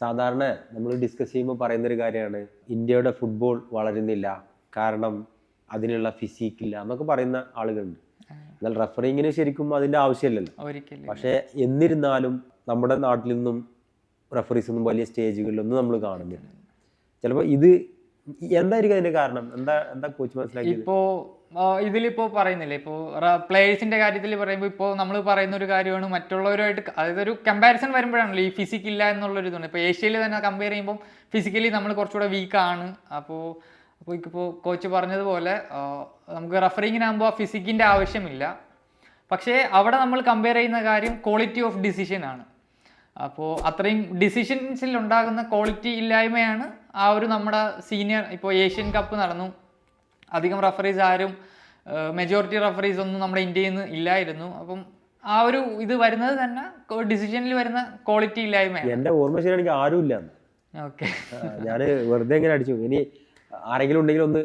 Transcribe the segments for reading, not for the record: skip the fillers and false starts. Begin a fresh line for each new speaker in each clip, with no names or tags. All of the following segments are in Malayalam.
സാധാരണ നമ്മൾ ഡിസ്കസ് ചെയ്യുമ്പോൾ പറയുന്നൊരു കാര്യമാണ് ഇന്ത്യയുടെ ഫുട്ബോൾ വളരുന്നില്ല, കാരണം അതിനുള്ള ഫിസിക്കില്ല എന്നൊക്കെ പറയുന്ന ആളുകളുണ്ട്. എന്നാൽ റഫറിങ്ങിന് ശരിക്കും അതിൻ്റെ ആവശ്യമില്ലല്ലോ. പക്ഷേ എന്നിരുന്നാലും നമ്മുടെ നാട്ടിൽ നിന്നും റഫറീസ് ഒന്നും വലിയ സ്റ്റേജുകളിലൊന്നും നമ്മൾ കാണുന്നില്ല. ചിലപ്പോൾ ഇത് എന്തായിരിക്കും അതിന്റെ കാരണം? എന്താ കോച്ച് മനസ്സിലാക്കി?
ഇതിലിപ്പോ പറയുന്നില്ലേ, ഇപ്പോൾ പ്ലേയേഴ്സിന്റെ കാര്യത്തിൽ പറയുമ്പോൾ ഇപ്പോൾ നമ്മൾ പറയുന്ന ഒരു കാര്യമാണ് മറ്റുള്ളവരുമായിട്ട്, അതായത് ഒരു കമ്പാരിസൺ വരുമ്പോഴാണല്ലോ ഈ ഫിസിക്കില്ല എന്നുള്ളൊരു ഇതുണ്ട്. ഇപ്പോൾ ഏഷ്യയിൽ തന്നെ കമ്പയർ ചെയ്യുമ്പോൾ ഫിസിക്കലി നമ്മൾ കുറച്ചുകൂടെ വീക്കാണ്. അപ്പോൾ കോച്ച് പറഞ്ഞതുപോലെ നമുക്ക് റഫറിങ്ങിനാകുമ്പോൾ ആ ഫിസിക്കിൻ്റെ ആവശ്യമില്ല. പക്ഷേ അവിടെ നമ്മൾ കമ്പയർ ചെയ്യുന്ന കാര്യം ക്വാളിറ്റി ഓഫ് ഡിസിഷൻ ആണ്. അപ്പോൾ അത്രയും ഡിസിഷൻസിൽ ഉണ്ടാകുന്ന ക്വാളിറ്റി ഇല്ലായ്മയാണ് ആ ഒരു നമ്മുടെ സീനിയർ. ഇപ്പോൾ ഏഷ്യൻ കപ്പ് നടന്നു, അധികം റഫറീസ് ആരും, മെജോറിറ്റി റഫറീസ് ഒന്നും നമ്മുടെ ഇന്ത്യയിൽ നിന്ന് ഇല്ലായിരുന്നു. അപ്പം ആ ഒരു ഇത് വരുന്നത് തന്നെ ഡിസിഷനിൽ വരുന്ന ക്വാളിറ്റി ഇല്ലായ്മയാണ്.
എൻ്റെ ഓർമ്മ ശരിയാണെങ്കിൽ ആരും ഇല്ല.
ഓക്കെ,
ഞാൻ വെറുതെ എങ്ങനെ അടിച്ചു. ഇനി ആരെങ്കിലും ഉണ്ടെങ്കിൽ ഒന്ന്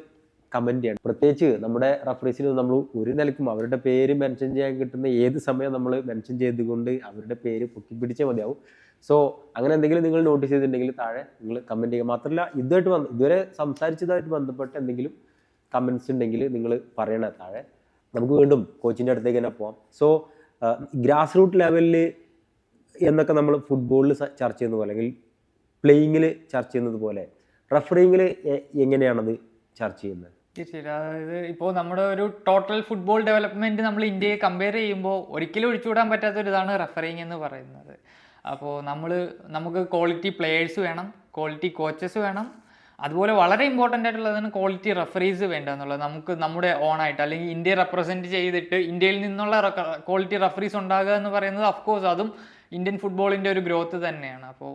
കമൻറ്റ് ചെയ്യണം. പ്രത്യേകിച്ച് നമ്മുടെ റഫറീസിന് നമ്മൾ ഒരു നിലയ്ക്കും അവരുടെ പേര് മെൻഷൻ ചെയ്യാൻ കിട്ടുന്ന ഏത് സമയം നമ്മൾ മെൻഷൻ ചെയ്തുകൊണ്ട് അവരുടെ പേര് പൊക്കി പിടിച്ചേ മതിയാവും. സോ അങ്ങനെ എന്തെങ്കിലും നിങ്ങൾ നോട്ടീസ് ചെയ്തിട്ടുണ്ടെങ്കിൽ താഴെ നിങ്ങൾ കമൻറ്റ് ചെയ്യുക. മാത്രമല്ല ഇതുവരെ സംസാരിച്ചതായിട്ട് ബന്ധപ്പെട്ട് എന്തെങ്കിലും കമൻറ്റ്സ് ഉണ്ടെങ്കിൽ നിങ്ങൾ പറയണ താഴെ. നമുക്ക് വീണ്ടും കോച്ചിൻ്റെ അടുത്തേക്ക് തന്നെ പോവാം. സോ ഗ്രാസ് റൂട്ട് ലെവലിൽ എന്നൊക്കെ നമ്മൾ ഫുട്ബോളിൽ ചർച്ച ചെയ്യുന്ന പോലെ അല്ലെങ്കിൽ പ്ലേയിങ്ങിൽ ചർച്ച ചെയ്യുന്നത് പോലെ റഫറിങ്ങിൽ എങ്ങനെയാണത് ചർച്ച ചെയ്യുന്നത്?
അതായത് ഇപ്പോൾ നമ്മുടെ ഒരു ടോട്ടൽ ഫുട്ബോൾ ഡെവലപ്മെൻറ്റ് നമ്മൾ ഇന്ത്യയെ കമ്പയർ ചെയ്യുമ്പോൾ ഒരിക്കലും ഒഴിച്ചുകൂടാൻ പറ്റാത്തൊരിതാണ് റഫറിങ് എന്ന് പറയുന്നത്. അപ്പോൾ നമുക്ക് ക്വാളിറ്റി പ്ലെയേഴ്സ് വേണം, ക്വാളിറ്റി കോച്ചസ് വേണം, അതുപോലെ വളരെ ഇമ്പോർട്ടൻ്റ് ആയിട്ടുള്ളതാണ് ക്വാളിറ്റി റഫറീസ് വേണ്ട എന്നുള്ളത്. നമുക്ക് നമ്മുടെ ഓണായിട്ട് അല്ലെങ്കിൽ ഇന്ത്യയെ റെപ്രസെൻറ്റ് ചെയ്തിട്ട് ഇന്ത്യയിൽ നിന്നുള്ള ക്വാളിറ്റി റഫറീസ് ഉണ്ടാകുക എന്ന് പറയുന്നത് അഫ്കോഴ്സ് അതും ഇന്ത്യൻ ഫുട്ബോളിൻ്റെ ഒരു ഗ്രോത്ത് തന്നെയാണ്. അപ്പോൾ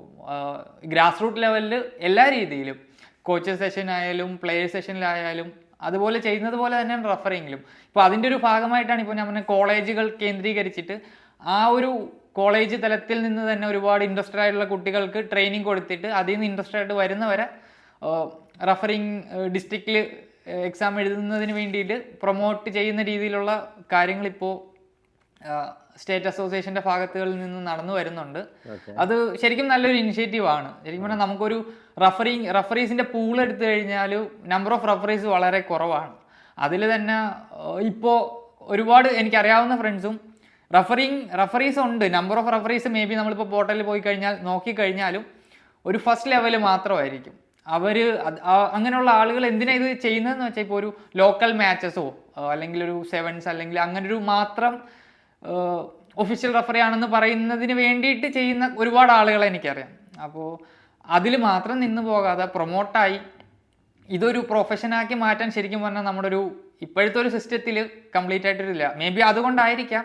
ഗ്രാസ് റൂട്ട് ലെവലിൽ എല്ലാ രീതിയിലും കോച്ചസ് സെഷനായാലും പ്ലെയേഴ്സ് സെഷനിലായാലും അതുപോലെ ചെയ്യുന്നത് പോലെ തന്നെയാണ് റഫറിങ്ങിലും. ഇപ്പോൾ അതിൻ്റെ ഒരു ഭാഗമായിട്ടാണ് ഇപ്പോൾ ഞാൻ പറഞ്ഞ കോളേജുകൾ കേന്ദ്രീകരിച്ചിട്ട് ആ ഒരു കോളേജ് തലത്തിൽ നിന്ന് തന്നെ ഒരുപാട് ഇൻട്രസ്റ്റഡ് ആയിട്ടുള്ള കുട്ടികൾക്ക് ട്രെയിനിങ് കൊടുത്തിട്ട് അതിൽ നിന്ന് ഇൻട്രസ്റ്റഡ് ആയിട്ട് വരുന്നവരെ റഫറിങ് ഡിസ്ട്രിക്റ്റിൽ എക്സാം എഴുതുന്നതിന് വേണ്ടിയിട്ട് പ്രൊമോട്ട് ചെയ്യുന്ന രീതിയിലുള്ള കാര്യങ്ങളിപ്പോൾ സ്റ്റേറ്റ് അസോസിയേഷൻ്റെ ഭാഗത്തുകളിൽ നിന്ന് നടന്നു വരുന്നുണ്ട്. അത് ശരിക്കും നല്ലൊരു ഇനിഷ്യേറ്റീവാണ്. ശരിക്കും പറഞ്ഞാൽ നമുക്കൊരു റഫറീസിൻ്റെ പൂൾ എടുത്തു കഴിഞ്ഞാൽ നമ്പർ ഓഫ് റഫറീസ് വളരെ കുറവാണ്. അതിൽ തന്നെ ഇപ്പോൾ ഒരുപാട് എനിക്കറിയാവുന്ന ഫ്രണ്ട്സും റഫറീസ് ഉണ്ട്. Number of referees may be നമ്മളിപ്പോൾ പോർട്ടലിൽ പോയി കഴിഞ്ഞാൽ നോക്കിക്കഴിഞ്ഞാലും ഒരു ഫസ്റ്റ് ലെവൽ മാത്രമായിരിക്കും. അങ്ങനെയുള്ള ആളുകൾ എന്തിനാണ് ഇത് ചെയ്യുന്നതെന്ന് വെച്ചാൽ ഇപ്പോൾ ഒരു ലോക്കൽ മാച്ചസോ അല്ലെങ്കിൽ ഒരു സെവൻസ് അല്ലെങ്കിൽ അങ്ങനൊരു മാത്രം ഒഫീഷ്യൽ റഫറി ആണെന്ന് പറയുന്നതിന് വേണ്ടിയിട്ട് ചെയ്യുന്ന ഒരുപാട് ആളുകളെ എനിക്കറിയാം. അപ്പോൾ അതിൽ മാത്രം നിന്ന് പോകാതെ പ്രൊമോട്ടായി ഇതൊരു പ്രൊഫഷനാക്കി മാറ്റാൻ ശരിക്കും പറഞ്ഞാൽ നമ്മുടെ ഒരു ഇപ്പോഴത്തെ ഒരു സിസ്റ്റത്തിൽ കംപ്ലീറ്റ് ആയിട്ടില്ല. മേ ബി അതുകൊണ്ടായിരിക്കാം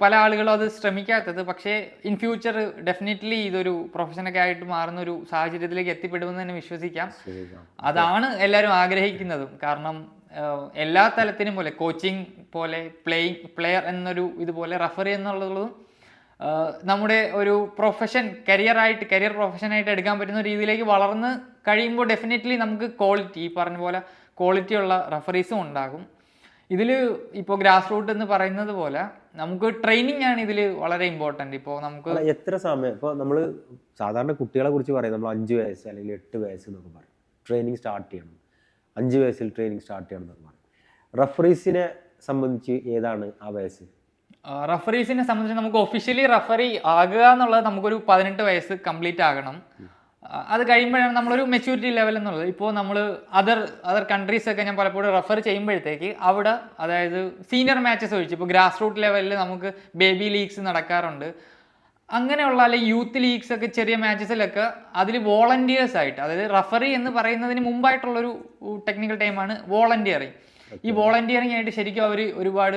പല ആളുകളും അത് ശ്രമിക്കാത്തത്. പക്ഷേ ഇൻ ഫ്യൂച്ചർ ഡെഫിനറ്റ്ലി ഇതൊരു പ്രൊഫഷനൊക്കെ ആയിട്ട് മാറുന്ന ഒരു സാഹചര്യത്തിലേക്ക് എത്തിപ്പെടുമെന്ന് തന്നെ വിശ്വസിക്കാം. അതാണ് എല്ലാവരും ആഗ്രഹിക്കുന്നതും. കാരണം എല്ലാ തലത്തിനും പോലെ കോച്ചിങ് പോലെ പ്ലെയർ എന്നൊരു ഇതുപോലെ റഫറി എന്നുള്ളതും നമ്മുടെ ഒരു കരിയർ പ്രൊഫഷനായിട്ട് എടുക്കാൻ പറ്റുന്ന രീതിയിലേക്ക് വളർന്ന് കഴിയുമ്പോൾ ഡെഫിനറ്റ്ലി നമുക്ക് ക്വാളിറ്റി, ഈ പറഞ്ഞ പോലെ ക്വാളിറ്റിയുള്ള റഫറീസും ഉണ്ടാകും. ഇതിൽ ഇപ്പോൾ ഗ്രാസ് റൂട്ട് എന്ന് പറയുന്നത് പോലെ നമുക്ക് ട്രെയിനിങ് ആണ് ഇതിൽ വളരെ ഇമ്പോർട്ടൻ്റ്. ഇപ്പോൾ നമുക്ക്
എത്ര സമയം, ഇപ്പോൾ നമ്മൾ സാധാരണ കുട്ടികളെ കുറിച്ച് പറയും, നമ്മൾ 5 വയസ്സ് അല്ലെങ്കിൽ 8 വയസ്സ് എന്നൊക്കെ പറയും ട്രെയിനിങ് സ്റ്റാർട്ട് ചെയ്യണം, 5 വയസ്സിൽ ട്രെയിനിങ് സ്റ്റാർട്ട് ചെയ്യണം എന്നൊക്കെ പറയും. റഫറീസിനെ സംബന്ധിച്ച് ഏതാണ് ആ വയസ്സ്?
റഫറീസിനെ സംബന്ധിച്ച് നമുക്ക് ഒഫീഷ്യലി റഫറി ആകുക എന്നുള്ളത് നമുക്കൊരു 18 വയസ്സ് കംപ്ലീറ്റ് ആകണം. അത് കഴിയുമ്പോഴാണ് നമ്മളൊരു മെച്യൂരിറ്റി ലെവൽ എന്നുള്ളത്. ഇപ്പോൾ നമ്മൾ അതർ കൺട്രീസൊക്കെ ഞാൻ പലപ്പോഴും റെഫർ ചെയ്യുമ്പോഴത്തേക്ക് അവിടെ അതായത് സീനിയർ മാച്ചസ് ഒഴിച്ച് ഇപ്പോൾ ഗ്രാസ് റൂട്ട് ലെവലിൽ നമുക്ക് ബേബി ലീഗ്സ് നടക്കാറുണ്ട്. അങ്ങനെയുള്ള അല്ലെങ്കിൽ യൂത്ത് ലീഗ്സ് ഒക്കെ ചെറിയ മാച്ചസിലൊക്കെ അതിൽ വോളണ്ടിയേഴ്സ് ആയിട്ട്, അതായത് റഫറി എന്ന് പറയുന്നതിന് മുമ്പായിട്ടുള്ളൊരു ടെക്നിക്കൽ ടൈമാണ് വോളണ്ടിയറിങ്. ഈ വോളണ്ടിയറിങ് ആയിട്ട് ശരിക്കും അവർ ഒരുപാട്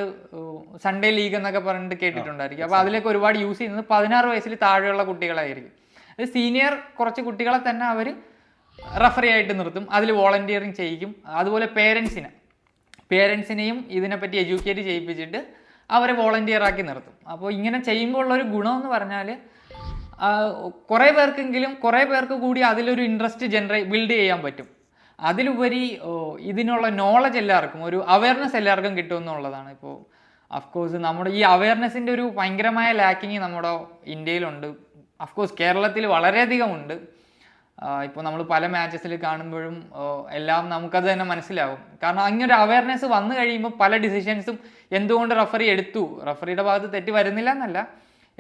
സൺഡേ ലീഗ് എന്നൊക്കെ പറഞ്ഞിട്ട് കേട്ടിട്ടുണ്ടായിരിക്കും. അപ്പോൾ അതിലേക്ക് ഒരുപാട് യൂസ് ചെയ്യുന്നത് 16 വയസ്സിൽ താഴെയുള്ള കുട്ടികളായിരിക്കും. അത് സീനിയർ കുറച്ച് കുട്ടികളെ തന്നെ അവർ റഫറി ആയിട്ട് നിർത്തും, അതിൽ വോളണ്ടിയറിങ് ചെയ്യിക്കും. അതുപോലെ പേരൻസിനെയും ഇതിനെപ്പറ്റി എഡ്യൂക്കേറ്റ് ചെയ്യിപ്പിച്ചിട്ട് അവരെ വോളണ്ടിയറാക്കി നിർത്തും. അപ്പോൾ ഇങ്ങനെ ചെയ്യുമ്പോൾ ഉള്ളൊരു ഗുണമെന്ന് പറഞ്ഞാൽ കുറേ പേർക്ക് കൂടി അതിലൊരു ഇൻട്രസ്റ്റ് ബിൽഡ് ചെയ്യാൻ പറ്റും. അതിലുപരി ഇതിനുള്ള നോളജ് എല്ലാവർക്കും, ഒരു അവയർനെസ് എല്ലാവർക്കും കിട്ടുമെന്നുള്ളതാണ്. ഇപ്പോൾ അഫ്കോഴ്സ് നമ്മുടെ ഈ അവയർനെസ്സിൻ്റെ ഒരു ഭയങ്കരമായ ലാക്കിങ് നമ്മുടെ ഇന്ത്യയിലുണ്ട്. അഫ്കോഴ്സ് കേരളത്തിൽ വളരെയധികം ഉണ്ട്. ഇപ്പോൾ നമ്മൾ പല മാച്ചസിൽ കാണുമ്പോഴും എല്ലാം നമുക്കത് തന്നെ മനസ്സിലാവും. കാരണം അങ്ങനൊരു അവയർനെസ് വന്നു കഴിയുമ്പോൾ പല ഡിസിഷൻസും എന്തുകൊണ്ട് റഫറി എടുത്തു, റഫറിയുടെ ഭാഗത്ത് തെറ്റ് വരുന്നില്ല എന്നല്ല,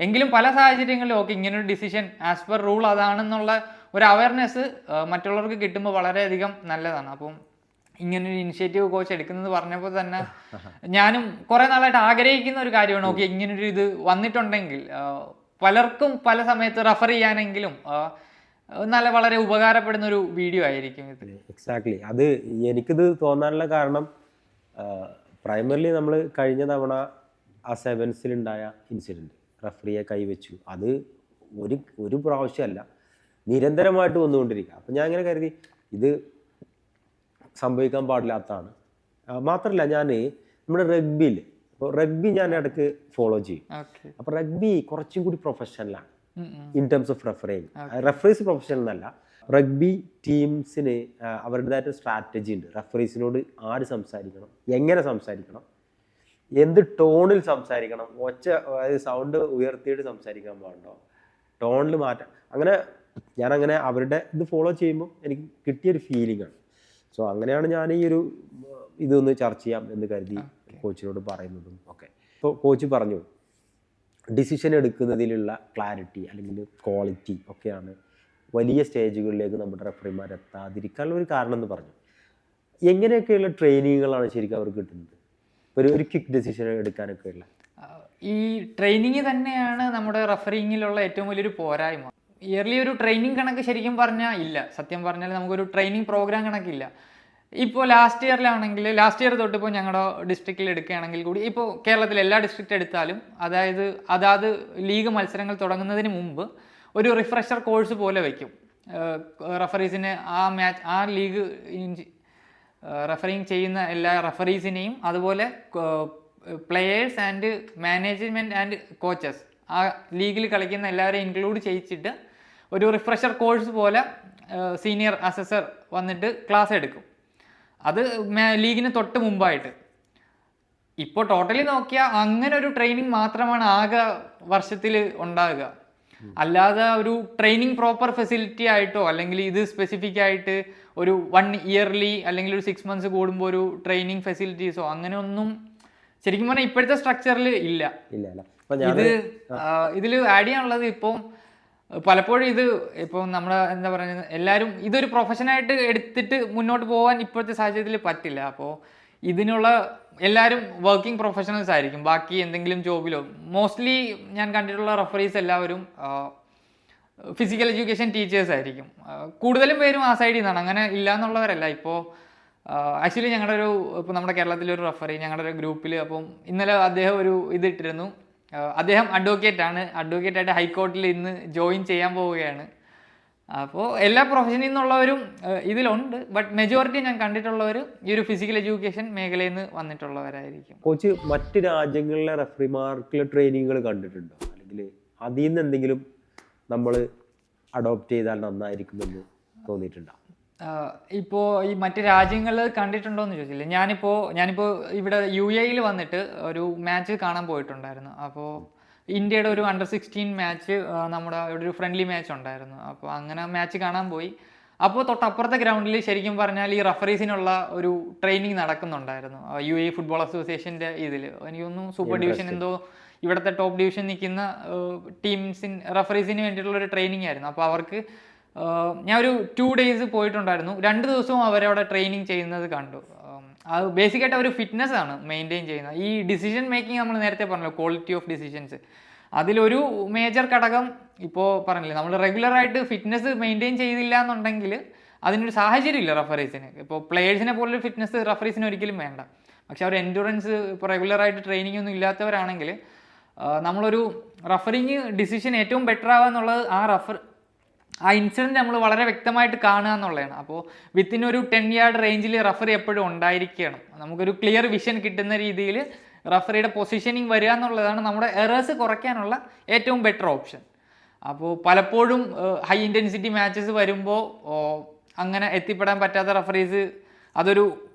എങ്കിലും പല സാഹചര്യങ്ങളിലും ഓക്കെ ഇങ്ങനൊരു ഡിസിഷൻ ആസ് പെർ റൂൾ അതാണെന്നുള്ള ഒരു അവയർനെസ് മറ്റുള്ളവർക്ക് കിട്ടുമ്പോൾ വളരെയധികം നല്ലതാണ്. അപ്പം ഇങ്ങനൊരു ഇനിഷ്യേറ്റീവ് കോച്ച് എടുക്കുന്നത് പറഞ്ഞപ്പോൾ തന്നെ ഞാനും കുറേ നാളായിട്ട് ആഗ്രഹിക്കുന്ന ഒരു കാര്യമാണ്. ഓക്കെ ഇങ്ങനൊരു ഇത് വന്നിട്ടുണ്ടെങ്കിൽ പലർക്കും പല സമയത്ത് റഫർ ചെയ്യാനെങ്കിലും നല്ല വളരെ ഉപകാരപ്പെടുന്ന ഒരു വീഡിയോ ആയിരിക്കും ഇത്.
എക്സാക്ട്ലി. അത് എനിക്കിത് തോന്നാനുള്ള കാരണം പ്രൈമറിലി നമ്മൾ കഴിഞ്ഞ തവണ ആ സെവൻസിലുണ്ടായ ഇൻസിഡൻറ്റ് റഫറിയെ കൈവച്ചു, അത് ഒരു പ്രാവശ്യമല്ല, നിരന്തരമായിട്ട് വന്നുകൊണ്ടിരിക്കുക. അപ്പം ഞാൻ ഇങ്ങനെ കരുതി ഇത് സംഭവിക്കാൻ പാടില്ലാത്തതാണ്. മാത്രമല്ല ഞാൻ നമ്മുടെ റഗ്ബിയിൽ, ഇപ്പോൾ റഗ്ബി ഞാൻ ഇടയ്ക്ക് ഫോളോ ചെയ്യും. അപ്പോൾ റഗ്ബി കുറച്ചും കൂടി പ്രൊഫഷണലാണ് in terms of refereeing. Referees professional എന്നല്ല, റഗ്ബി ടീംസിന് അവരുടേതായിട്ട് സ്ട്രാറ്റജി ഉണ്ട്. റഫറീസിനോട് ആര് സംസാരിക്കണം, എങ്ങനെ സംസാരിക്കണം, എന്ത് ടോണിൽ സംസാരിക്കണം, അതായത് സൗണ്ട് ഉയർത്തിയിട്ട് സംസാരിക്കാൻ പാടുണ്ടോ, ടോണിൽ മാറ്റാം. ഞാനങ്ങനെ അവരുടെ ഇത് ഫോളോ ചെയ്യുമ്പോൾ എനിക്ക് കിട്ടിയൊരു ഫീലിംഗ് ആണ്. സോ അങ്ങനെയാണ് ഞാൻ ഈ ഒരു ഇതൊന്ന് ചർച്ച ചെയ്യാം എന്ന് കരുതി കോച്ചിനോട് പറയുന്നതും ഒക്കെ. ഇപ്പോൾ കോച്ച് പറഞ്ഞു ഡിസിഷൻ എടുക്കുന്നതിലുള്ള ക്ലാരിറ്റി അല്ലെങ്കിൽ ക്വാളിറ്റി ഒക്കെയാണ് വലിയ സ്റ്റേജുകളിലേക്ക് നമ്മുടെ റഫറിമാർ എത്താതിരിക്കാനുള്ള ഒരു കാരണം എന്ന് പറഞ്ഞു. എങ്ങനെയൊക്കെയുള്ള ട്രെയിനിങ്ങുകളാണ് ശരിക്കും അവർക്ക് കിട്ടുന്നത് ഒരു ക്വിക്ക് ഡിസിഷൻ എടുക്കാനൊക്കെയുള്ള?
ഈ ട്രെയിനിങ് തന്നെയാണ് നമ്മുടെ റഫറിങ്ങിലുള്ള ഏറ്റവും വലിയൊരു പോരായ്മ. ഇയർലി ഒരു ട്രെയിനിങ് കണക്ക് ശരിക്കും പറഞ്ഞാൽ ഇല്ല. സത്യം പറഞ്ഞാൽ നമുക്കൊരു ട്രെയിനിങ് പ്രോഗ്രാം കണക്കില്ല. ഇപ്പോൾ ലാസ്റ്റ് ഇയർ തൊട്ട് ഇപ്പോൾ ഞങ്ങളുടെ ഡിസ്ട്രിക്റ്റിൽ എടുക്കുകയാണെങ്കിൽ കൂടി, ഇപ്പോൾ കേരളത്തിൽ എല്ലാ ഡിസ്ട്രിക്റ്റ് എടുത്താലും അതാത് ലീഗ് മത്സരങ്ങൾ തുടങ്ങുന്നതിന് മുമ്പ് ഒരു റിഫ്രഷർ കോഴ്സ് പോലെ വയ്ക്കും. റഫറീസിന് ആ ലീഗ് റഫറിങ് ചെയ്യുന്ന എല്ലാ റഫറീസിനെയും അതുപോലെ players and management and coaches ആ ലീഗിൽ കളിക്കുന്ന എല്ലാവരെയും ഇൻക്ലൂഡ് ചെയ്യിച്ചിട്ട് ഒരു റിഫ്രഷർ കോഴ്സ് പോലെ സീനിയർ അസസർ വന്നിട്ട് ക്ലാസ് എടുക്കും. അത് ലീഗിന് തൊട്ട് മുമ്പായിട്ട്. ഇപ്പോൾ ടോട്ടലി നോക്കിയാൽ അങ്ങനെ ഒരു ട്രെയിനിങ് മാത്രമാണ് ആകെ വർഷത്തിൽ ഉണ്ടാകുക. അല്ലാതെ ഒരു ട്രെയിനിങ് പ്രോപ്പർ ഫെസിലിറ്റി ആയിട്ടോ അല്ലെങ്കിൽ ഇത് സ്പെസിഫിക് ആയിട്ട് ഒരു 1 ഇയർലി അല്ലെങ്കിൽ ഒരു 6 months കൂടുമ്പോൾ ഒരു ട്രെയിനിങ് ഫെസിലിറ്റീസോ അങ്ങനെയൊന്നും ശരിക്കും പറഞ്ഞാൽ ഇപ്പോഴത്തെ സ്ട്രക്ചറിൽ ഇല്ല. ഇതിൽ ആഡ് ചെയ്യാനുള്ളത് ഇപ്പോൾ പലപ്പോഴും ഇപ്പോൾ നമ്മുടെ എന്താ പറയുക, എല്ലാവരും ഇതൊരു പ്രൊഫഷനായിട്ട് എടുത്തിട്ട് മുന്നോട്ട് പോകാൻ ഇപ്പോഴത്തെ സാഹചര്യത്തിൽ പറ്റില്ല. അപ്പോൾ ഇതിനുള്ള എല്ലാവരും വർക്കിംഗ് പ്രൊഫഷണൽസ് ആയിരിക്കും. ബാക്കി എന്തെങ്കിലും ജോബിലോ മോസ്റ്റ്ലി ഞാൻ കണ്ടിട്ടുള്ള റഫറീസ് എല്ലാവരും ഫിസിക്കൽ എഡ്യൂക്കേഷൻ ടീച്ചേഴ്സ് ആയിരിക്കും. കൂടുതലും പേരും ആ സൈഡിൽ നിന്നാണ്, അങ്ങനെ ഇല്ല എന്നുള്ളവരല്ല. ഇപ്പോൾ ആക്ച്വലി ഇപ്പോൾ നമ്മുടെ കേരളത്തിലൊരു റഫറി ഞങ്ങളുടെ ഒരു ഗ്രൂപ്പിൽ, അപ്പം ഇന്നലെ അദ്ദേഹം ഒരു ഇതിട്ടിരുന്നു. അദ്ദേഹം അഡ്വക്കേറ്റായിട്ട് ഹൈക്കോർട്ടിൽ ഇന്ന് ജോയിൻ ചെയ്യാൻ പോവുകയാണ്. അപ്പോൾ എല്ലാ പ്രൊഫഷനിൽ നിന്നുള്ളവരും ഇതിലുണ്ട്. ബട്ട് മെജോറിറ്റി ഞാൻ കണ്ടിട്ടുള്ളവർ ഈ ഒരു ഫിസിക്കൽ എഡ്യൂക്കേഷൻ മേഖലയിൽ നിന്ന് വന്നിട്ടുള്ളവരായിരിക്കും.
കോച്ച് മറ്റ് രാജ്യങ്ങളിലെ റഫറിമാർക്കുള്ള ട്രെയിനിങ്ങുകൾ കണ്ടിട്ടുണ്ടോ, അല്ലെങ്കിൽ അതിൽ നിന്ന് എന്തെങ്കിലും നമ്മൾ അഡോപ്റ്റ് ചെയ്താൽ നന്നായിരിക്കുമെന്ന് തോന്നിയിട്ടുണ്ടോ?
ഇപ്പോൾ ഈ മറ്റ് രാജ്യങ്ങൾ കണ്ടിട്ടുണ്ടോ എന്ന് ചോദിച്ചില്ലേ. ഞാനിപ്പോൾ ഇവിടെ UAE വന്നിട്ട് ഒരു മാച്ച് കാണാൻ പോയിട്ടുണ്ടായിരുന്നു. അപ്പോൾ ഇന്ത്യയുടെ ഒരു അണ്ടർ 16 മാച്ച് നമ്മുടെ ഇവിടെ ഒരു ഫ്രണ്ട്ലി മാച്ച് ഉണ്ടായിരുന്നു. അപ്പോൾ അങ്ങനെ മാച്ച് കാണാൻ പോയി. അപ്പോൾ തൊട്ടപ്പുറത്തെ ഗ്രൗണ്ടിൽ ശരിക്കും പറഞ്ഞാൽ ഈ റഫറീസിനുള്ള ഒരു ട്രെയിനിങ് നടക്കുന്നുണ്ടായിരുന്നു. UAE ഫുട്ബോൾ അസോസിയേഷൻ്റെ ഇതിൽ എനിക്കൊന്നും സൂപ്പർ ഡിവിഷൻ എന്തോ ഇവിടുത്തെ ടോപ്പ് ഡിവിഷൻ നിൽക്കുന്ന റഫറീസിന് വേണ്ടിയിട്ടുള്ള ഒരു ട്രെയിനിങ് ആയിരുന്നു. അപ്പോൾ അവർക്ക് ഞാൻ ഒരു 2 days പോയിട്ടുണ്ടായിരുന്നു. 2 ദിവസവും അവരവിടെ ട്രെയിനിങ് ചെയ്യുന്നത് കണ്ടു. അത് ബേസിക്കായിട്ട് ഒരു ഫിറ്റ്നസ് ആണ് മെയിൻറ്റെയിൻ ചെയ്യുന്നത്. ഈ ഡിസിഷൻ മേക്കിംഗ് നമ്മൾ നേരത്തെ പറഞ്ഞല്ലോ, ക്വാളിറ്റി ഓഫ് ഡിസിഷൻസ്, അതിലൊരു മേജർ ഘടകം ഇപ്പോൾ പറഞ്ഞില്ലേ, നമ്മൾ റെഗുലറായിട്ട് ഫിറ്റ്നസ് മെയിൻറ്റെയിൻ ചെയ്തില്ല എന്നുണ്ടെങ്കിൽ അതിനൊരു സാഹചര്യമില്ല റഫറീസിന്. ഇപ്പോൾ പ്ലെയേഴ്സിനെ പോലൊരു ഫിറ്റ്നസ് റഫറീസിന് ഒരിക്കലും വേണ്ട. പക്ഷെ അവർ എൻഡുറൻസ് ഇപ്പോൾ റെഗുലറായിട്ട് ട്രെയിനിങ് ഒന്നും ഇല്ലാത്തവരാണെങ്കിൽ നമ്മളൊരു റഫറിങ് ഡിസിഷൻ ഏറ്റവും ബെറ്റർ ആവുക എന്നുള്ളത് ആ ഇൻസിഡൻറ്റ് നമ്മൾ വളരെ വ്യക്തമായിട്ട് കാണുക എന്നുള്ളതാണ്. അപ്പോൾ വിത്തിൻ ഒരു 10 yard റേഞ്ചിൽ റഫറി എപ്പോഴും ഉണ്ടായിരിക്കണം. നമുക്കൊരു ക്ലിയർ വിഷൻ കിട്ടുന്ന രീതിയിൽ റഫറിയുടെ പൊസിഷനിങ് വരിക എന്നുള്ളതാണ് നമ്മുടെ എറേഴ്സ് കുറയ്ക്കാനുള്ള ഏറ്റവും ബെറ്റർ ഓപ്ഷൻ. അപ്പോൾ പലപ്പോഴും ഹൈ ഇൻറ്റൻസിറ്റി മാച്ചസ് വരുമ്പോൾ അങ്ങനെ എത്തിപ്പെടാൻ പറ്റാത്ത റഫറീസ് അതൊരു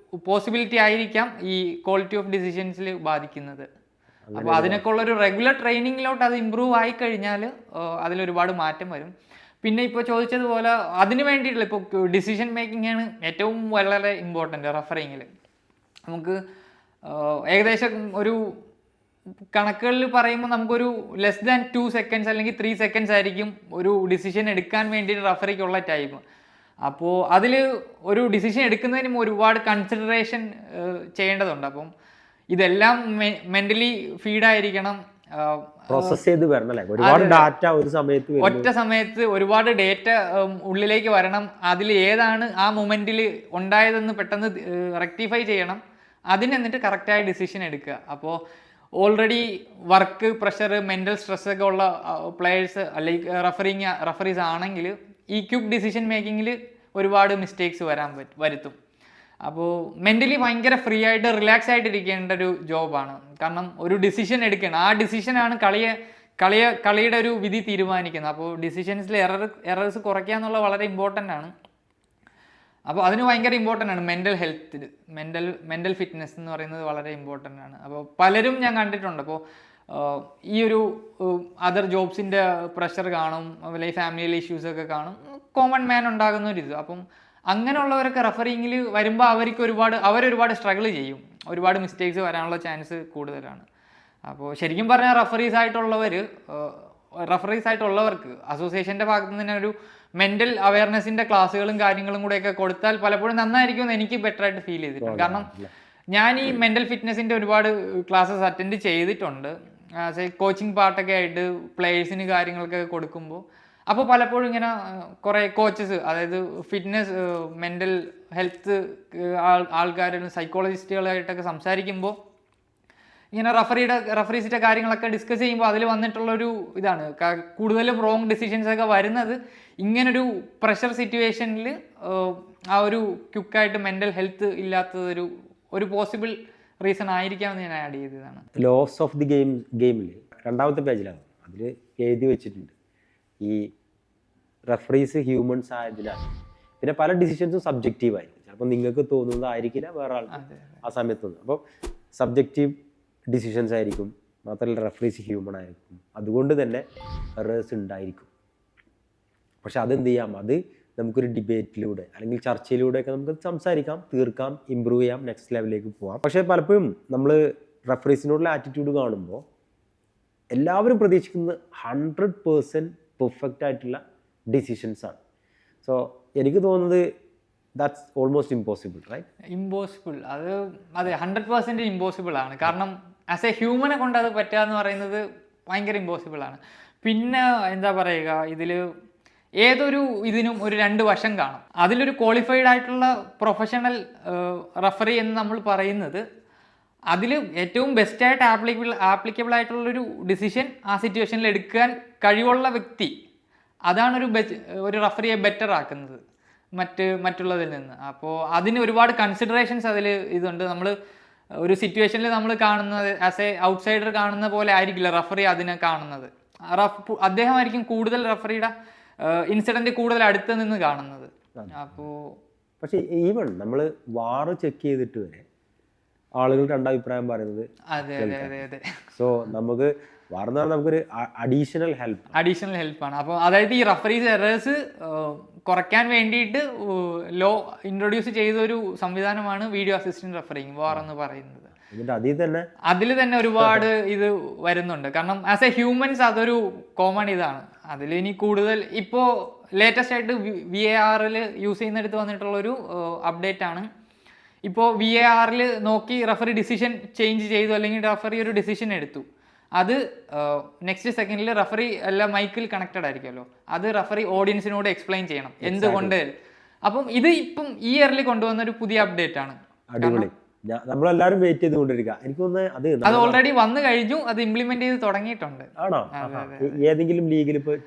പോസിബിലിറ്റി ആയിരിക്കാം ഈ ക്വാളിറ്റി ഓഫ് ഡിസിഷൻസിൽ ബാധിക്കുന്നത്. അപ്പോൾ അതിനൊക്കെ ഉള്ള ഒരു റെഗുലർ ട്രെയിനിങ്ങിലോട്ട് അത് ഇമ്പ്രൂവ് ആയി കഴിഞ്ഞാൽ അതിലൊരുപാട് മാറ്റം വരും. പിന്നെ ഇപ്പോൾ ചോദിച്ചതുപോലെ അതിന് വേണ്ടിയിട്ടുള്ള ഇപ്പോൾ ഡിസിഷൻ മേക്കിംഗ് ആണ് ഏറ്റവും വളരെ ഇമ്പോർട്ടൻ്റ് റഫറിങ്ങിൽ. നമുക്ക് ഏകദേശം ഒരു കണക്കുകളിൽ പറയുമ്പോൾ നമുക്കൊരു ലെസ് ദാൻ 2 സെക്കൻഡ്സ് അല്ലെങ്കിൽ 3 സെക്കൻഡ്സ് ആയിരിക്കും ഒരു ഡിസിഷൻ എടുക്കാൻ വേണ്ടിയിട്ട് റഫറിക്കുള്ള ടൈം. അപ്പോൾ അതിൽ ഒരു ഡിസിഷൻ എടുക്കുന്നതിനും ഒരുപാട് കൺസിഡറേഷൻ ചെയ്യേണ്ടതുണ്ട്. അപ്പം ഇതെല്ലാം മെൻ്റലി ഫീഡായിരിക്കണം,
പ്രോസസ് ചെയ്ത് വരണം അല്ലേ? ഒരുപാട് ഡാറ്റ ഒരു സമയത്ത്
ഒറ്റ സമയത്ത് ഒരുപാട് ഡേറ്റ ഉള്ളിലേക്ക് വരണം. അതിൽ ഏതാണ് ആ മൊമെന്റിൽ ഉണ്ടായതെന്ന് പെട്ടെന്ന് റെക്ടിഫൈ ചെയ്യണം. എന്നിട്ട് കറക്റ്റായ ഡിസിഷൻ എടുക്കുക. അപ്പോൾ already work pressure, mental stress ഒക്കെ ഉള്ള പ്ലെയേഴ്സ് അല്ലെങ്കിൽ റഫറീസ് ആണെങ്കിൽ ഈ ക്വിക്ക് ഡിസിഷൻ മേക്കിങ്ങിൽ ഒരുപാട് മിസ്റ്റേക്സ് വരുത്തും. അപ്പോൾ മെൻ്റലി ഭയങ്കര ഫ്രീ ആയിട്ട് റിലാക്സ് ആയിട്ട് ഇരിക്കേണ്ട ഒരു ജോബാണ്. കാരണം ഒരു ഡിസിഷൻ എടുക്കണം, ആ ഡിസിഷനാണ് കളിയുടെ ഒരു വിധി തീരുമാനിക്കുന്നത്. അപ്പോൾ ഡിസിഷൻസിൽ എറേഴ്സ് കുറയ്ക്കുക എന്നുള്ളത് വളരെ ഇമ്പോർട്ടൻ്റ് ആണ്. അപ്പോൾ അതിന് ഭയങ്കര ഇമ്പോർട്ടൻ്റ് ആണ് മെൻ്റൽ ഹെൽത്ത്, മെൻ്റൽ ഫിറ്റ്നസ് എന്ന് പറയുന്നത് വളരെ ഇമ്പോർട്ടൻ്റ് ആണ്. അപ്പോൾ പലരും ഞാൻ കണ്ടിട്ടുണ്ട്, അപ്പോൾ ഈ ഒരു അതർ ജോബ്സിൻ്റെ പ്രഷർ കാണും, അല്ലെങ്കിൽ ഫാമിലിയിലെ ഇഷ്യൂസൊക്കെ കാണും, കോമൺ മാൻ ഉണ്ടാകുന്ന ഒരു ഇത്. അപ്പം അങ്ങനെയുള്ളവരൊക്കെ റഫറിങ്ങിൽ വരുമ്പോൾ അവരൊരുപാട് സ്ട്രഗിൾ ചെയ്യും, ഒരുപാട് മിസ്റ്റേക്സ് വരാനുള്ള ചാൻസ് കൂടുതലാണ്. അപ്പോൾ ശരിക്കും പറഞ്ഞാൽ റഫറീസ് ആയിട്ടുള്ളവർക്ക് അസോസിയേഷൻ്റെ ഭാഗത്ത് നിന്ന് തന്നെ ഒരു മെൻ്റൽ അവയർനെസ്സിൻ്റെ ക്ലാസ്സുകളും കാര്യങ്ങളും കൂടെയൊക്കെ കൊടുത്താൽ പലപ്പോഴും നന്നായിരിക്കും എന്ന് എനിക്ക് ബെറ്ററായിട്ട് ഫീൽ ചെയ്തിട്ടുണ്ട്. കാരണം ഞാൻ ഈ മെൻ്റൽ ഫിറ്റ്നസിൻ്റെ ഒരുപാട് ക്ലാസ്സസ് അറ്റൻഡ് ചെയ്തിട്ടുണ്ട്. കോച്ചിങ് പാർട്ടൊക്കെ ആയിട്ട് പ്ലേയേഴ്സിന് കാര്യങ്ങളൊക്കെ കൊടുക്കുമ്പോൾ അപ്പോൾ പലപ്പോഴും ഇങ്ങനെ കുറേ കോച്ചസ്, അതായത് ഫിറ്റ്നസ്, മെൻ്റൽ ഹെൽത്ത് ആൾക്കാരും സൈക്കോളജിസ്റ്റുകളായിട്ടൊക്കെ സംസാരിക്കുമ്പോൾ ഇങ്ങനെ റഫറീസിൻ്റെ കാര്യങ്ങളൊക്കെ ഡിസ്കസ് ചെയ്യുമ്പോൾ അതിൽ വന്നിട്ടുള്ളൊരു ഇതാണ് കൂടുതലും റോങ് ഡിസിഷൻസ് ഒക്കെ വരുന്നത് ഇങ്ങനൊരു പ്രഷർ സിറ്റുവേഷനിൽ ആ ഒരു ക്വിക്കായിട്ട് മെൻ്റൽ ഹെൽത്ത് ഇല്ലാത്തതൊരു പോസിബിൾ റീസൺ ആയിരിക്കാമെന്ന് ഞാൻ ആഡ് ചെയ്തതാണ്.
ലോസ് ഓഫ് ദി ഗെയിമിൽ 2ാമത്തെ പേജിലാണ് അതിൽ എഴുതി വെച്ചിട്ടുണ്ട് ഈ റഫറീസ് ഹ്യൂമൻസ് ആയതിനാൽ പിന്നെ പല ഡിസിഷൻസും സബ്ജക്റ്റീവ് ആയിരിക്കും. ചിലപ്പോൾ നിങ്ങൾക്ക് തോന്നുന്നതായിരിക്കില്ല വേറെ ആൾക്ക് ആ സമയത്ത് തോന്നുന്നു. അപ്പോൾ സബ്ജക്റ്റീവ് ഡിസിഷൻസ് ആയിരിക്കും, മാത്രമല്ല റഫറീസ് ഹ്യൂമൺ ആയിരിക്കും, അതുകൊണ്ട് തന്നെ എറേഴ്സ് ഉണ്ടായിരിക്കും. പക്ഷെ അതെന്ത് ചെയ്യാം, അത് നമുക്കൊരു ഡിബേറ്റിലൂടെ അല്ലെങ്കിൽ ചർച്ചയിലൂടെയൊക്കെ നമുക്ക് സംസാരിക്കാം, തീർക്കാം, ഇമ്പ്രൂവ് ചെയ്യാം, നെക്സ്റ്റ് ലെവലിലേക്ക് പോകാം. പക്ഷേ പലപ്പോഴും നമ്മൾ റഫറീസിനോടുള്ള ആറ്റിറ്റ്യൂഡ് കാണുമ്പോൾ എല്ലാവരും പ്രതീക്ഷിക്കുന്നത് 100% പെർഫെക്റ്റ് ആയിട്ടുള്ള ഡിസിഷൻസാണ്. സോ എനിക്ക് തോന്നുന്നത് that's almost impossible, right?
Impossible, അതെ 100% ഇമ്പോസിബിൾ ആണ്. കാരണം ആസ് എ ഹ്യൂമനെ കൊണ്ട് അത് പറ്റുക എന്ന് പറയുന്നത് ഭയങ്കര ഇമ്പോസിബിൾ ആണ്. പിന്നെ എന്താ പറയുക, ഇതിൽ ഏതൊരു ഇതിനും ഒരു 2 വശം കാണും. അതിലൊരു ക്വാളിഫൈഡ് ആയിട്ടുള്ള പ്രൊഫഷണൽ റഫറി എന്ന് നമ്മൾ പറയുന്നത് അതിൽ ഏറ്റവും ബെസ്റ്റായിട്ട് ആപ്ലിക്കബിൾ ആയിട്ടുള്ളൊരു ഡിസിഷൻ ആ സിറ്റുവേഷനിൽ എടുക്കാൻ കഴിവുള്ള വ്യക്തി, അതാണ് ഒരു റഫറിയെ ബെറ്റർ ആക്കുന്നത് മറ്റുള്ളതിൽ നിന്ന്. അപ്പോൾ അതിന് ഒരുപാട് കൺസിഡറേഷൻസ് അതിൽ ഇതുണ്ട്. നമ്മൾ ഒരു സിറ്റുവേഷനിൽ നമ്മൾ കാണുന്നത് ആസ് എ ഔട്ട്സൈഡർ കാണുന്ന പോലെ ആയിരിക്കില്ല റഫറി അതിനെ കാണുന്നത്. അദ്ദേഹമായിരിക്കും കൂടുതൽ റഫറിയുടെ ഇൻസിഡന്റ് കൂടുതൽ അടുത്ത് നിന്ന് കാണുന്നത്. അപ്പോൾ
പക്ഷേ ഈവൺ നമ്മൾ വാറ് ചെക്ക് ചെയ്തിട്ട് വരെ ആളുകൾ 2 അഭിപ്രായം പറയുന്നത്.
അതെ.
സോ നമുക്ക് വാർന്ന് പറഞ്ഞാൽ നമുക്കൊരു അഡീഷണൽ
ഹെൽപ്പാണ്. അപ്പോൾ അതായത് ഈ റഫറീസ് എറേഴ്സ് കുറയ്ക്കാൻ വേണ്ടിയിട്ട് ലോ ഇൻട്രൊഡ്യൂസ് ചെയ്ത ഒരു സംവിധാനമാണ് വീഡിയോ അസിസ്റ്റന്റ് റഫറിങ്, വാർ എന്ന് പറയുന്നത്. അതിൽ തന്നെ ഒരുപാട് ഇത് വരുന്നുണ്ട്. കാരണം ആസ് എ ഹ്യൂമൻസ് അതൊരു കോമൺ ഇതാണ്. അതിൽ ഇനി കൂടുതൽ ഇപ്പോൾ ലേറ്റസ്റ്റ് ആയിട്ട് VAR യൂസ് ചെയ്യുന്നിടത്ത് വന്നിട്ടുള്ളൊരു അപ്ഡേറ്റ് ആണ്. ഇപ്പോൾ VAR നോക്കി റഫറി ഡിസിഷൻ ചേഞ്ച് ചെയ്തു, അല്ലെങ്കിൽ റഫറി ഒരു ഡിസിഷൻ എടുത്തു, അത് നെക്സ്റ്റ് സെക്കൻഡിൽ റഫറി എല്ലാം മൈക്കിൽ കണക്റ്റഡ് ആയിരിക്കുമല്ലോ, അത് റഫറി ഓഡിയൻസിനോട് എക്സ്പ്ലെയിൻ ചെയ്യണം എന്തുകൊണ്ട്. അപ്പം ഇത് ഇപ്പം ഈ ഇയറിൽ കൊണ്ടുവന്ന ഒരു പുതിയ അപ്ഡേറ്റ് ആണ്.
നമ്മളെല്ലാരും വെയിറ്റ് ചെയ്തുകൊണ്ടിരിക്കുക. എനിക്ക് തോന്നുന്നത്
അത് ഓൾറെഡി വന്നു കഴിഞ്ഞു, അത് ഇംപ്ലിമെന്റ് ചെയ്ത് തുടങ്ങിയിട്ടുണ്ട്.
ആണോ? ഏതെങ്കിലും ലീഗിൽ ഇപ്പോൾ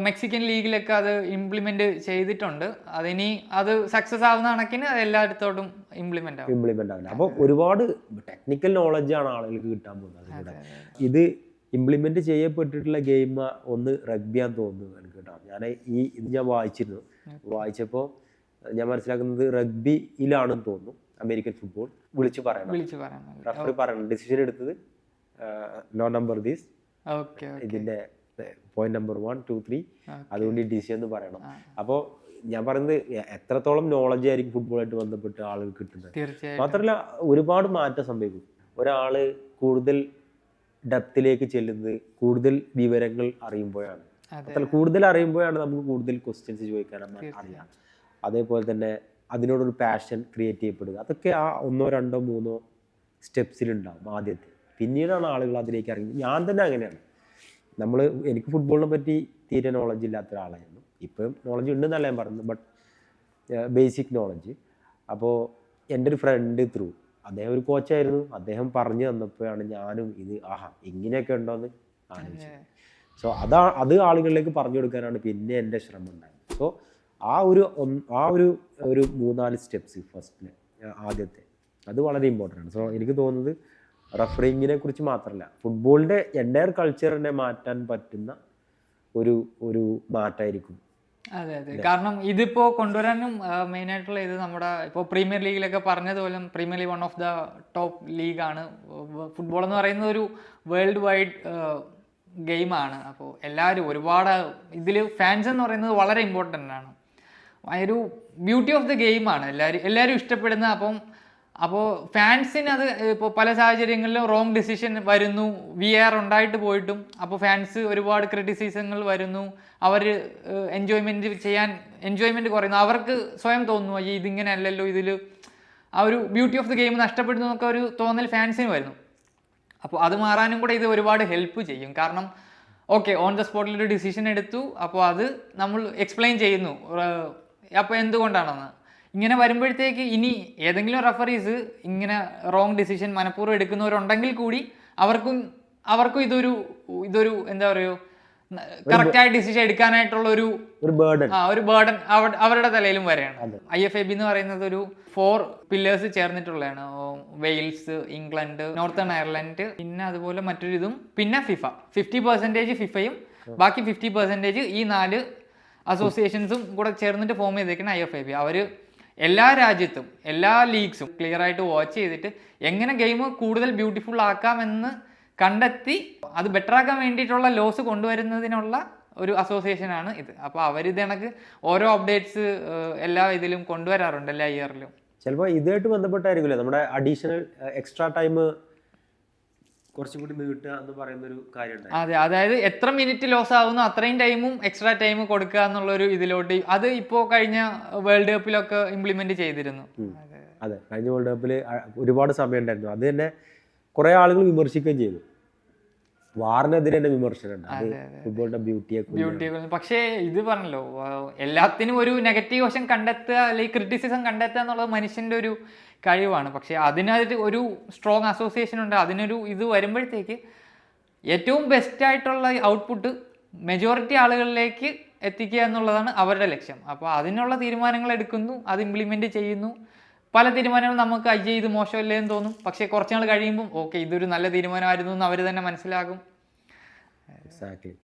മെക്സിക്കൻ ലീഗിലൊക്കെ അത് ഇംപ്ലിമെന്റ് ചെയ്തിട്ടുണ്ട്. അത് സക്സസ് ആവുന്ന കണക്കിന് അത് എല്ലായിടത്തോട്ടും ഇംപ്ലിമെന്റ്
ആവില്ല. അപ്പോൾ ഒരുപാട് ടെക്നിക്കൽ നോളജാണ് ആളുകൾക്ക് കിട്ടാൻ പോകുന്നത്. ഇത് ഇംപ്ലിമെന്റ് ചെയ്യപ്പെട്ടിട്ടുള്ള ഗെയിം ഒന്ന് റഗ്ബിയാന്ന് തോന്നുന്നു എനിക്ക് കേട്ടോ. ഇത് ഞാൻ വായിച്ചപ്പോൾ ഞാൻ മനസ്സിലാക്കുന്നത് റഗ്ബിയിലാണെന്ന് തോന്നുന്നു. അമേരിക്കൻ ഫുട്ബോൾ വിളിച്ചു പറയണം, റഫറി പറയണം, ഡിസിഷൻ എടുത്തത് ലോ നമ്പർ ദീസ്,
ഓക്കെ
ഇതിൻ്റെ പോയിന്റ് നമ്പർ 1, 2, 3, അതുകൊണ്ട് ഈ ഡിസിഷൻ എന്ന് പറയണം. അപ്പോൾ ഞാൻ പറയുന്നത് എത്രത്തോളം നോളജ് ആയിരിക്കും ഫുട്ബോളായിട്ട് ബന്ധപ്പെട്ട് ആളുകൾ കിട്ടുന്നത്.
തീർച്ചയായും
മാത്രമല്ല ഒരുപാട് മാറ്റം സംഭവിക്കും. ഒരാൾ കൂടുതൽ ഡെപ്തിലേക്ക് ചെല്ലുന്നത് കൂടുതൽ വിവരങ്ങൾ അറിയുമ്പോഴാണ്. അത്ര കൂടുതൽ അറിയുമ്പോഴാണ് നമുക്ക് കൂടുതൽ ക്വസ്റ്റ്യൻസ് ചോദിക്കാൻ അറിയാം. അതേപോലെ തന്നെ അതിനോടൊരു പാഷൻ ക്രിയേറ്റ് ചെയ്യപ്പെടുക. അതൊക്കെ ആ 1, 2, 3 സ്റ്റെപ്സിലുണ്ടാവും ആദ്യത്തെ. പിന്നീടാണ് ആളുകൾ അതിലേക്ക് ഇറങ്ങി. ഞാൻ തന്നെ അങ്ങനെയാണ്. എനിക്ക് ഫുട്ബോളിനെ പറ്റി തീരെ നോളജ് ഇല്ലാത്ത ഒരാളായിരുന്നു. ഇപ്പം നോളജ് ഉണ്ടെന്നല്ല ഞാൻ പറയുന്നത്, ബട്ട് ബേസിക് നോളജ്. അപ്പോൾ എൻ്റെ ഒരു ഫ്രണ്ട് അദ്ദേഹം ഒരു കോച്ചായിരുന്നു. അദ്ദേഹം പറഞ്ഞു തന്നപ്പോഴാണ് ഞാനും ഇത് ഇങ്ങനെയൊക്കെ ഉണ്ടോയെന്ന് ആലോചിച്ചത്. സോ അത് ആളുകളിലേക്ക് പറഞ്ഞു കൊടുക്കാനാണ് പിന്നെ എൻ്റെ ശ്രമം ഉണ്ടായത്. സോ ആ ഒരു 3-4 സ്റ്റെപ്സ് ഫസ്റ്റിൽ ആദ്യത്തെ അത് വളരെ ഇമ്പോർട്ടൻ്റ് ആണ്. സോ എനിക്ക് തോന്നുന്നത് റഫറിങ്ങിനെ കുറിച്ച് മാത്രമല്ല, ഫുട്ബോളിൻ്റെ എൻ്റയർ കൾച്ചറിനെ മാറ്റാൻ പറ്റുന്ന ഒരു മാറ്റമായിരിക്കും.
അതെ അതെ, കാരണം ഇതിപ്പോ കൊണ്ടുവരാനും മെയിൻ ആയിട്ടുള്ള ഇത് നമ്മുടെ ഇപ്പോൾ പ്രീമിയർ ലീഗിലൊക്കെ പറഞ്ഞതുപോലെ premier league 1 of the top ലീഗാണ്. ഫുട്ബോൾ എന്ന് പറയുന്നത് ഒരു വേൾഡ് വൈഡ് ഗെയിമാണ്. അപ്പോൾ എല്ലാവരും ഒരുപാട് ഇതിൽ ഫാൻസ് എന്ന് പറയുന്നത് വളരെ ഇമ്പോർട്ടൻ്റ് ആണ്. ഒരു ബ്യൂട്ടി ഓഫ് ദ ഗെയിമാണ് എല്ലാവരും ഇഷ്ടപ്പെടുന്ന. അപ്പോൾ ഫാൻസിന് അത് ഇപ്പോൾ പല സാഹചര്യങ്ങളിലും റോങ് ഡിസിഷൻ വരുന്നു, VAR ഉണ്ടായിട്ട് പോയിട്ടും. അപ്പോൾ ഫാൻസ് ഒരുപാട് ക്രിറ്റിസിസങ്ങൾ വരുന്നു, അവർ എൻജോയ്മെൻറ്റ് കുറയുന്നു. അവർക്ക് സ്വയം തോന്നുന്നു ഇതിങ്ങനെ അല്ലല്ലോ, ഇതിൽ ആ ഒരു ബ്യൂട്ടി ഓഫ് ദ ഗെയിം നഷ്ടപ്പെടുന്നു എന്നൊക്കെ ഒരു തോന്നൽ ഫാൻസിന് വരുന്നു. അപ്പോൾ അത് മാറാനും കൂടെ ഇത് ഒരുപാട് ഹെൽപ്പ് ചെയ്യും. കാരണം ഓക്കെ, ഓൺ ദ സ്പോട്ടിൽ ഒരു ഡിസിഷൻ എടുത്തു, അപ്പോൾ അത് നമ്മൾ എക്സ്പ്ലെയിൻ ചെയ്യുന്നു അപ്പോൾ എന്തുകൊണ്ടാണെന്ന്. ഇങ്ങനെ വരുമ്പോഴത്തേക്ക് ഇനി ഏതെങ്കിലും റഫറീസ് ഇങ്ങനെ റോങ് ഡിസിഷൻ മനഃപൂർവ്വം എടുക്കുന്നവരുണ്ടെങ്കിൽ കൂടി അവർക്കും ഇതൊരു എന്താ പറയുക, കറക്റ്റായ ഡിസിഷൻ എടുക്കാനായിട്ടുള്ള ഒരു ബേർഡൻ അവരുടെ തലയിലും വരെയാണ്. IFAB എന്ന് പറയുന്നത് ഒരു 4 പില്ലേഴ്സ് ചേർന്നിട്ടുള്ളതാണ്. വെയിൽസ്, ഇംഗ്ലണ്ട്, നോർത്തേൺ അയർലൻഡ്, പിന്നെ അതുപോലെ മറ്റൊരു ഇതും, പിന്നെ ഫിഫ. 50% ഫിഫയും ബാക്കി 50% ഈ 4 അസോസിയേഷൻസും കൂടെ ചേർന്നിട്ട് ഫോം ചെയ്തേക്കുന്ന IFAB. അവർ എല്ലാ രാജ്യത്തും എല്ലാ ലീഗ്സും ക്ലിയർ ആയിട്ട് വാച്ച് ചെയ്തിട്ട് എങ്ങനെ ഗെയിം കൂടുതൽ ബ്യൂട്ടിഫുൾ ആക്കാമെന്ന് കണ്ടെത്തി അത് ബെറ്റർ ആക്കാൻ വേണ്ടിയിട്ടുള്ള ലോസ് കൊണ്ടുവരുന്നതിനുള്ള ഒരു അസോസിയേഷനാണ് ഇത്. അപ്പോൾ അവരിത് കണക്ക് ഓരോ അപ്ഡേറ്റ്സ് എല്ലാ ഇതിലും കൊണ്ടുവരാറുണ്ട്, എല്ലാ ഇയറിലും.
ചിലപ്പോൾ ഇതായിട്ട് ബന്ധപ്പെട്ടായിരിക്കുമല്ലേ നമ്മുടെ അഡീഷണൽ എക്സ്ട്രാ ടൈം കുറച്ചും കൂടി നീട്ടുക എന്ന് പറയുന്ന ഒരു കാര്യമുണ്ട്.
അതെ, അതായത് എത്ര മിനിറ്റ് ലോസ് ആവുന്നു അത്രയും ടൈമും എക്സ്ട്രാ ടൈം കൊടുക്കുക എന്നുള്ളൊരു ഇതിലോട്ട് അത് ഇപ്പോൾ കഴിഞ്ഞ വേൾഡ് കപ്പിലൊക്കെ ഇംപ്ലിമെന്റ് ചെയ്തിരുന്നു.
അതെ, കഴിഞ്ഞ വേൾഡ് കപ്പിൽ ഒരുപാട് സമയം ഉണ്ടായിരുന്നു. അത് തന്നെ കുറെ ആളുകൾ വിമർശിക്കുകയും ചെയ്തു. വാറിനെതിരെ തന്നെ വിമർശനമുണ്ട്, അത് ഫുട്ബോളിന്റെ ബ്യൂട്ടിയെ.
പക്ഷേ ഇത് പറഞ്ഞല്ലോ, എല്ലാത്തിനും ഒരു നെഗറ്റീവ് വശം കണ്ടെത്തുക അല്ലെങ്കിൽ ക്രിറ്റിസിസം കണ്ടെത്തുക എന്നുള്ളത് മനുഷ്യന്റെ ഒരു കഴിവാണ്. പക്ഷേ അതിനൊരു ഒരു സ്ട്രോങ് അസോസിയേഷൻ ഉണ്ട്. അതിനൊരു ഇത് വരുമ്പോഴത്തേക്ക് ഏറ്റവും ബെസ്റ്റായിട്ടുള്ള ഔട്ട്പുട്ട് മെജോറിറ്റി ആളുകളിലേക്ക് എത്തിക്കുക എന്നുള്ളതാണ് അവരുടെ ലക്ഷ്യം. അപ്പോൾ അതിനുള്ള തീരുമാനങ്ങൾ എടുക്കുന്നു, അത് ഇംപ്ലിമെൻറ്റ് ചെയ്യുന്നു. പല തീരുമാനങ്ങളും നമുക്ക് ഇത് മോശമല്ലേ എന്ന് തോന്നും. പക്ഷേ കുറച്ച് നാൾ കഴിയുമ്പം ഓക്കെ, ഇതൊരു നല്ല തീരുമാനമായിരുന്നു എന്ന് അവർ തന്നെ മനസ്സിലാകും.
എക്സാക്ട്ലി.